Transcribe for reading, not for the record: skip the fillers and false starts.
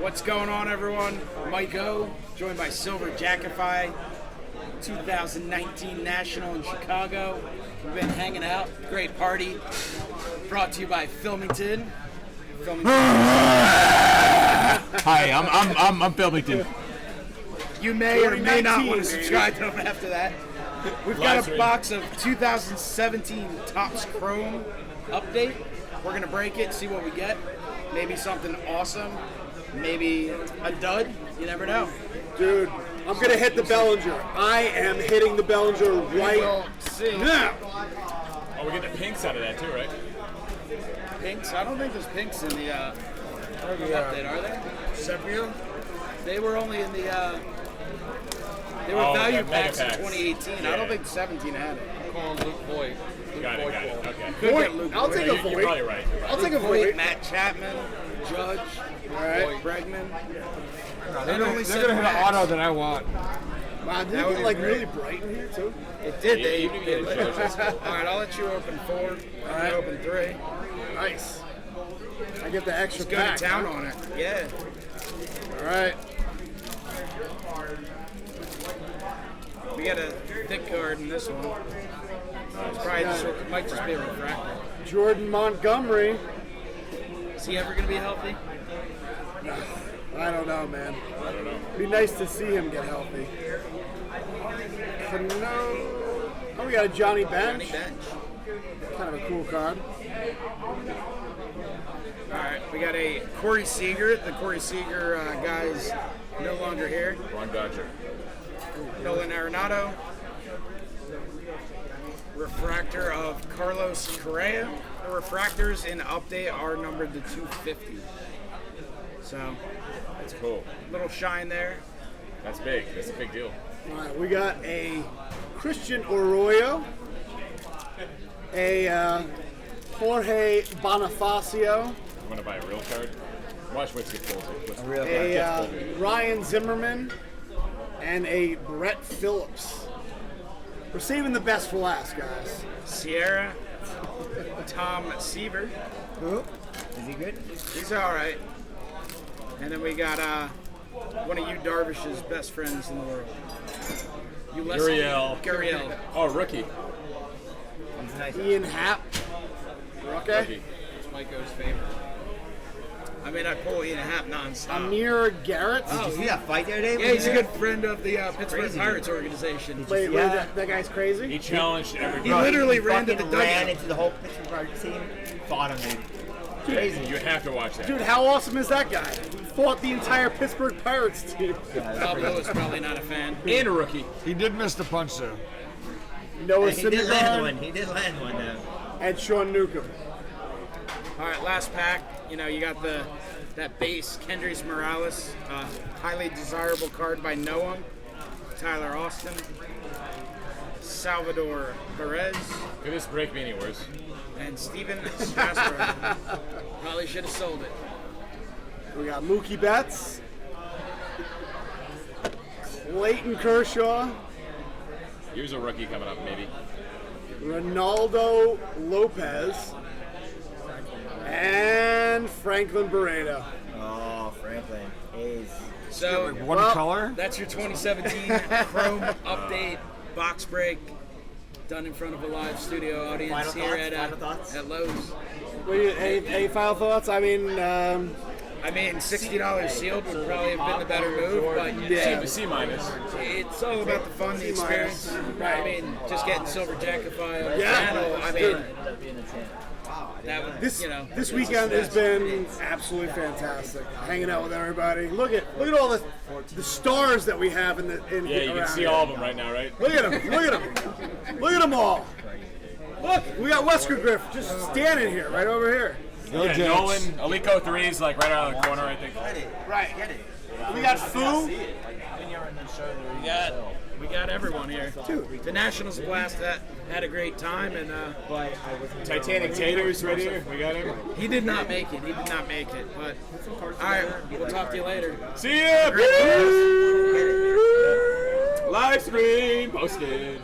What's going on, everyone? MikeO, joined by Silver Jackify, 2019 National in Chicago. We've been hanging out, great party. Brought to you by Filmington. Hi, I'm Filmington. You may or may not want to subscribe to them after that. We've got a box of 2017 Topps Chrome update. We're going to break it, see what we get. Maybe something awesome. Maybe a dud. You never know. Dude, I'm going to hit the Bellinger. I am hitting the Bellinger right now. Oh, we get the pinks out of that too, right? Pinks? I don't think there's pinks in the update, are there? Sepia? They were only in the they were value packs in packs. 2018. Yeah. I don't think 17 had it. I'm calling Luke Boyd. Got it. Okay. Could get Luke I'll Boyd. take a You're void. probably right. I'll take a Boyd, void. Matt Chapman, Judge, Alright. Bregman. They're going to hit an auto that I want. Wow, did That it would get be like great. really bright in here too? It did. Yeah, They you can get it, Judge. All right, I'll let you open 4. I open 3. Nice. I get the extra Just go pack. to town on it. Yeah. Alright. We got a thick card in this one. It's probably just, it might just be a refractor. Jordan Montgomery. Is he ever going to be healthy? I don't know, man. Be nice to see him get healthy. Cano. Oh, we got a Johnny Bench. Johnny Bench. Kind of a cool card. All right, we got a Corey Seager. The Corey Seager guy is no longer here. Ron Dodger. Nolan Arenado. Refractor of Carlos Correa. The refractors in update are numbered to 250. So, That's cool. little shine there. That's big. That's a big deal. Alright, we got a Christian Arroyo. A Jorge Bonifacio. You want to buy a real card? Watch what's get pulled. A Ryan Zimmerman. And a Brett Phillips. We're saving the best for last, guys. Sierra. Tom Seaver. Is he good? He's all right. And then we got one of you Darvish's best friends in the world. Guriel. Oh, rookie. He's nice. Ian Happ. Okay. Rookie. It's MikeO's favorite. I mean, I pull Ian Happ nonstop. Amir Garrett. Did you see that fight the other day? Yeah, he's a good friend of the Pittsburgh crazy, Pirates organization. Wait, Yeah. that guy's crazy? He challenged everybody. He literally ran to the fucking ran dugout. into the whole Pittsburgh Pirates team. Fought him, dude. Crazy. You have to watch that. Dude, how awesome is that guy? He fought the entire Pittsburgh Pirates team. Pablo is probably not a fan. And a rookie. He did miss the punch though. Noah He did land one. Syndergaard He did land one, though. and Sean Newcomb. All right, last pack. You know, you got that base Kendrys Morales, highly desirable card by Noah, Tyler Austin, Salvador Perez, Could this break me any worse? and Steven Strasburg. Probably should have sold it. We got Mookie Betts, Clayton Kershaw, Here's a rookie coming up, maybe. Ronaldo Lopez, and Franklin Barreto. Oh, Franklin. A's. So One Well, color? that's your 2017 Chrome update box break, done in front of a live studio audience Final here thoughts? Final thoughts? at Lowe's. What do you, any final thoughts? I mean, I mean, $60 sealed would probably have been the better move, but yeah. C minus. it's all about the fun, the experience. I mean, just getting Silver Jackify on the Yeah. channel. I mean, that would, This you know, this weekend has been absolutely fantastic. Hanging out with everybody. Look at all the stars that we have in Yeah, you can around see here. all of them right now, right? Look at them! Look at them! Look at them all! Look, we got Wesker Griff just standing here, right over here. Go Yeah, Jets. Nolan, Alico 3's like right out of the corner, I think. Right. We got Foo. we got everyone here. Dude. The Nationals blast had a great time, and Titanic Taters right here. We got him. he did not make it. But all right, we'll talk to you later. See ya! Live stream posted.